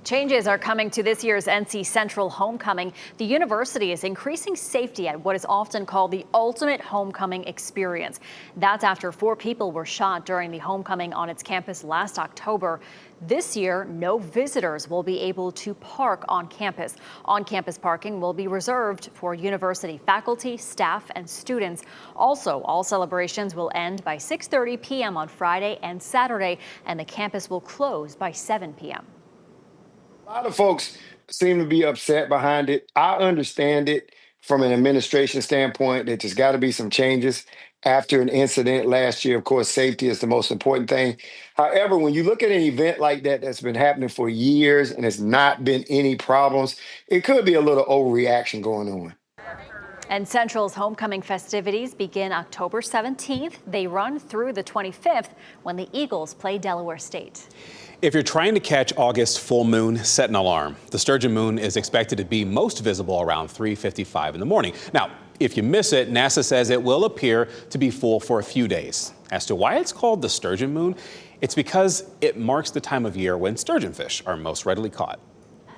Changes are coming to this year's NC Central Homecoming. The university is increasing safety at what is often called the ultimate homecoming experience. That's after 4 people were shot during the homecoming on its campus last October. This year, no visitors will be able to park on campus. On-campus parking will be reserved for university faculty, staff, and students. Also, all celebrations will end by 6:30 p.m. on Friday and Saturday, and the campus will close by 7 p.m. A lot of folks seem to be upset behind it. I understand it from an administration standpoint that there's got to be some changes after an incident last year. Of course, safety is the most important thing. However, when you look at an event like that that's been happening for years and there's not been any problems, it could be a little overreaction going on. And Central's homecoming festivities begin October 17th. They run through the 25th when the Eagles play Delaware State. If you're trying to catch August full moon, set an alarm. The sturgeon moon is expected to be most visible around 3:55 in the morning. Now, if you miss it, NASA says it will appear to be full for a few days. As to why it's called the sturgeon moon, it's because it marks the time of year when sturgeonfish are most readily caught.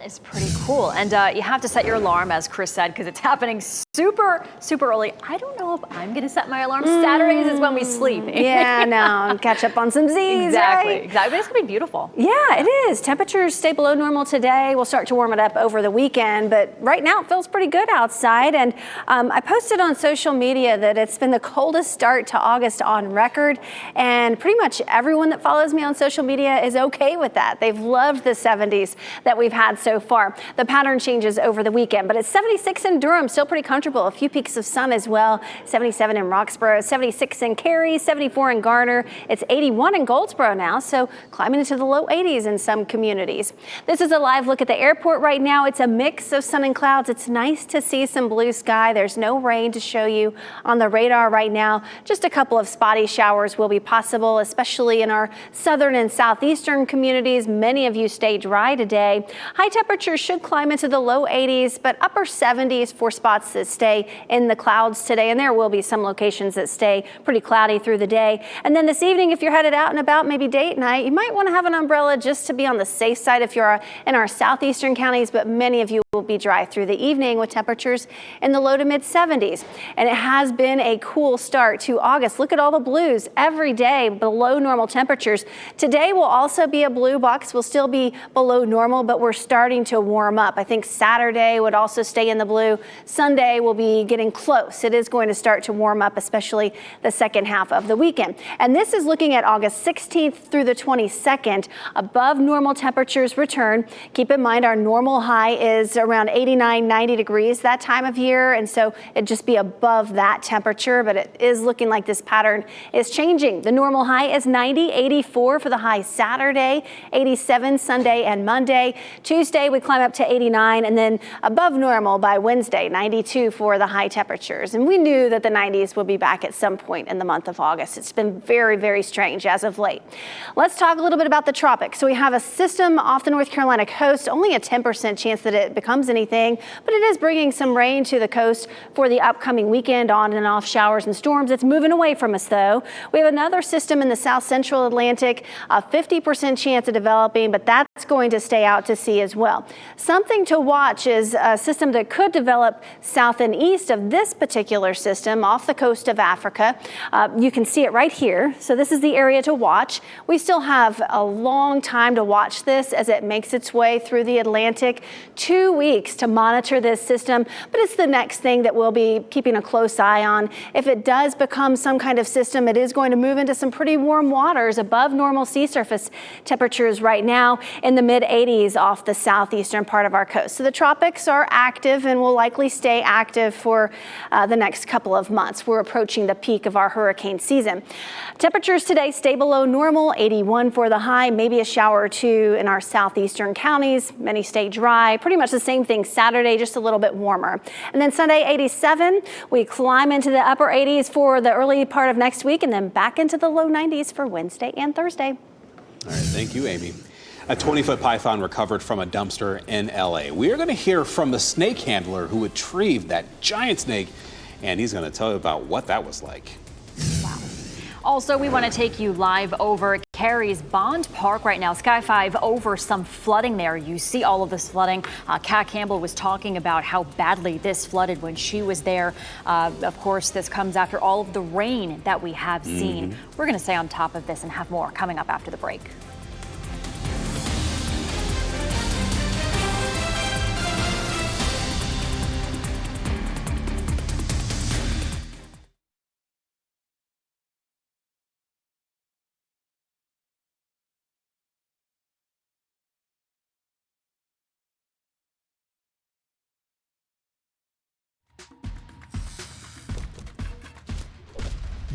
It's pretty cool. And you have to set your alarm, as Chris said, because it's happening super early. I don't know if I'm going to set my alarm. Saturdays is when we sleep. Yeah, no, catch up on some Z's, Exactly. right? But it's going to be beautiful. Yeah, it is. Temperatures stay below normal today. We'll start to warm it up over the weekend, but right now it feels pretty good outside. And I posted on social media that it's been the coldest start to August on record, and pretty much everyone that follows me on social media is okay with that. They've loved the 70s that we've had so far. The pattern changes over the weekend, but it's 76 in Durham, still pretty comfortable. A few peaks of sun as well. 77 in Roxborough, 76 in Cary, 74 in Garner. It's 81 in Goldsboro now, so climbing into the low 80s in some communities. This is a live look at the airport right now. It's a mix of sun and clouds. It's nice to see some blue sky. There's no rain to show you on the radar right now. Just a couple of spotty showers will be possible, especially in our southern and southeastern communities. Many of you stay dry today. High temperatures should climb into the low 80s, but upper 70s for spots that stay in the clouds today. And there will be some locations that stay pretty cloudy through the day. And then this evening, if you're headed out and about, maybe date night, you might want to have an umbrella just to be on the safe side if you're in our southeastern counties, but many of you will be dry through the evening with temperatures in the low to mid 70s. And it has been a cool start to August. Look at all the blues every day below normal temperatures. Today will also be a blue box. We'll still be below normal, but we're starting to warm up. I think Saturday would also stay in the blue. Sunday will be getting close. It is going to start to warm up, especially the second half of the weekend. And this is looking at August 16th through the 22nd. Above normal temperatures return. Keep in mind our normal high is around 89, 90 degrees that time of year. And so it'd just be above that temperature, but it is looking like this pattern is changing. The normal high is 90, 84 for the high Saturday, 87 Sunday and Monday. Tuesday we climb up to 89, and then above normal by Wednesday, 92 for the high temperatures. And we knew that the 90s would be back at some point in the month of August. It's been very strange as of late. Let's talk a little bit about the tropics. So we have a system off the North Carolina coast, only a 10% chance that it becomes anything, but it is bringing some rain to the coast for the upcoming weekend, on and off showers and storms. It's moving away from us though. We have another system in the south central Atlantic, a 50% chance of developing, but that's going to stay out to sea as well. Something to watch is a system that could develop south and east of this particular system off the coast of Africa. You can see it right here. So this is the area to watch. We still have a long time to watch this as it makes its way through the Atlantic. 2 weeks to monitor this system, but it's the next thing that we'll be keeping a close eye on. If it does become some kind of system, it is going to move into some pretty warm waters above normal sea surface temperatures right now in the mid 80s off the southeastern part of our coast. So the tropics are active and will likely stay active for the next couple of months. We're approaching the peak of our hurricane season. Temperatures today stay below normal, 81 for the high, maybe a shower or two in our southeastern counties. Many stay dry. Pretty much the same thing Saturday, just a little bit warmer. And then Sunday, 87. We climb into the upper 80s for the early part of next week, and then back into the low 90s for Wednesday and Thursday. All right, thank you, Amy. A 20-foot python recovered from a dumpster in L.A. We are going to hear from the snake handler who retrieved that giant snake, and he's going to tell you about what that was like. Wow. Also, we want to take you live over Cary's Bond Park right now. Sky 5 over some flooding there. You see all of this flooding. Campbell was talking about how badly this flooded when she was there. Of course, this comes after all of the rain that we have seen. We're going to stay on top of this and have more coming up after the break.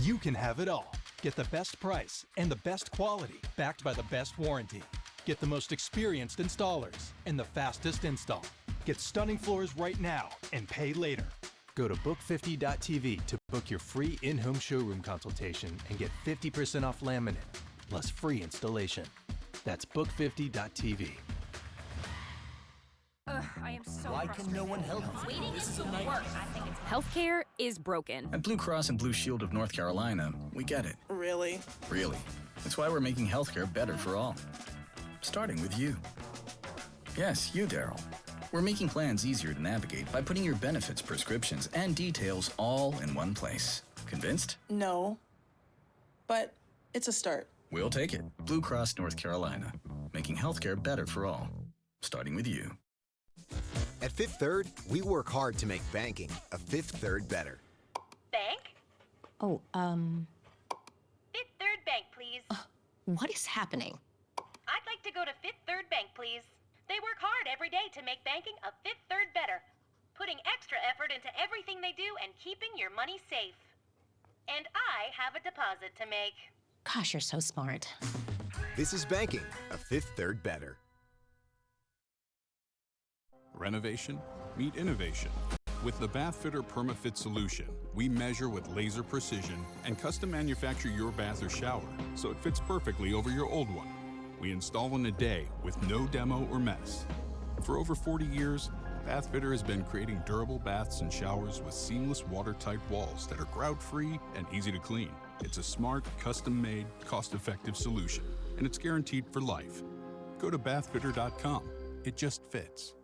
You can have it all. Get the best price and the best quality, backed by the best warranty. Get the most experienced installers and the fastest install. Get stunning floors right now and pay later. Go to book50.tv to book your free in-home showroom consultation and get 50% off laminate, plus free installation. That's book50.tv. I am so Why can no one help you? Waiting is the worst. Healthcare is broken. At Blue Cross and Blue Shield of North Carolina, we get it. Really? Really. That's why we're making healthcare better for all. Starting with you. Yes, you, Daryl. We're making plans easier to navigate by putting your benefits, prescriptions, and details all in one place. Convinced? No. But it's a start. We'll take it. Blue Cross North Carolina. Making healthcare better for all. Starting with you. At Fifth Third, we work hard to make banking a Fifth Third better. Bank? Oh, Fifth Third Bank, please. what is happening? I'd like to go to Fifth Third Bank, please. They work hard every day to make banking a Fifth Third better, putting extra effort into everything they do and keeping your money safe. And I have a deposit to make. Gosh, you're so smart. This is banking a Fifth Third better. Renovation, meet innovation. With the Bathfitter PermaFit solution, we measure with laser precision and custom manufacture your bath or shower so it fits perfectly over your old one. We install in a day with no demo or mess. For over 40 years, Bathfitter has been creating durable baths and showers with seamless watertight walls that are grout-free and easy to clean. It's a smart, custom-made, cost-effective solution, and it's guaranteed for life. Go to bathfitter.com. It just fits.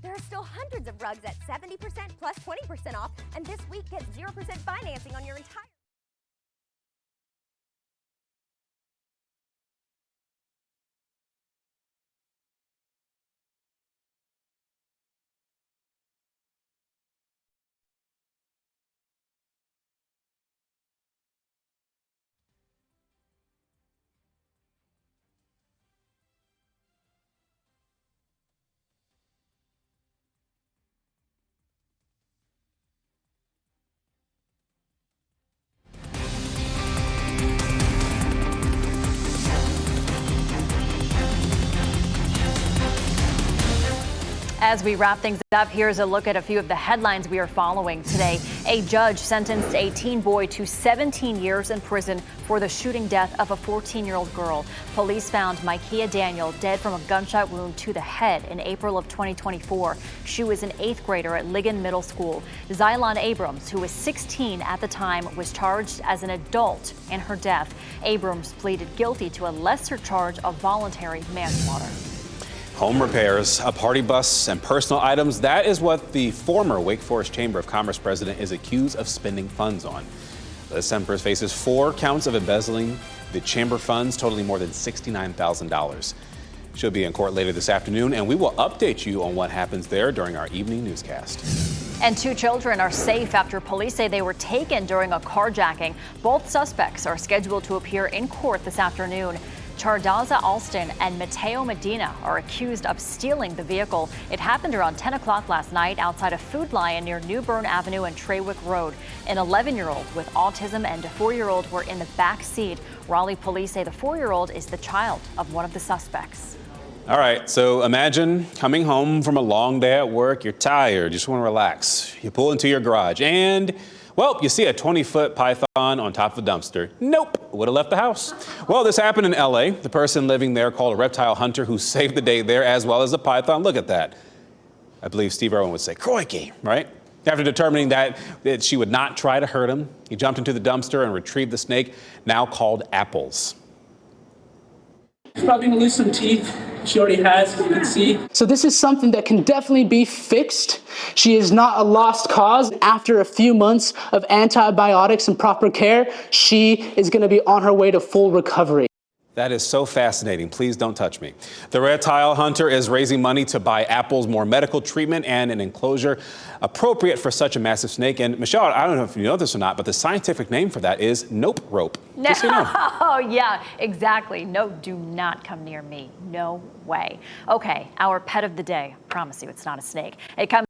There are still hundreds of rugs at 70% plus 20% off, and this week get 0% financing on your entire... As we wrap things up, here's a look at a few of the headlines we are following today. A judge sentenced a teen boy to 17 years in prison for the shooting death of a 14-year-old girl. Police found Micaiah Daniel dead from a gunshot wound to the head in April of 2024. She was an 8th grader at Ligon Middle School. Xylon Abrams, who was 16 at the time, was charged as an adult in her death. Abrams pleaded guilty to a lesser charge of voluntary manslaughter. Home repairs, a party bus, and personal items. That is what the former Wake Forest Chamber of Commerce president is accused of spending funds on. Liz Sempers faces 4 counts of embezzling the chamber funds totaling more than $69,000. She'll be in court later this afternoon, and we will update you on what happens there during our evening newscast. And 2 children are safe after police say they were taken during a carjacking. Both suspects are scheduled to appear in court this afternoon. Chardaza Alston and Mateo Medina are accused of stealing the vehicle. It happened around 10 o'clock last night outside a Food Lion near New Bern Avenue and Trawick Road. An 11-year-old with autism and a 4-year-old were in the back seat. Raleigh police say the 4-year-old is the child of one of the suspects. All right, so imagine coming home from a long day at work. You're tired, just want to relax. You pull into your garage and, well, you see a 20-foot python on top of a dumpster. Nope, would have left the house. Well, this happened in LA. The person living there called a reptile hunter who saved the day there, as well as the python. Look at that. I believe Steve Irwin would say, crikey, right? After determining that she would not try to hurt him, he jumped into the dumpster and retrieved the snake, now called Apples. She's probably gonna lose some teeth. She already has, as you can see. So this is something that can definitely be fixed. She is not a lost cause. After a few months of antibiotics and proper care, she is gonna be on her way to full recovery. That is so fascinating. Please don't touch me. The reptile hunter is raising money to buy Apple's more medical treatment and an enclosure appropriate for such a massive snake. And Michelle, I don't know if you know this or not, but the scientific name for that is nope rope. Just so you know. Oh, yeah, exactly. No, do not come near me. No way. Okay, our pet of the day. Promise you it's not a snake. It comes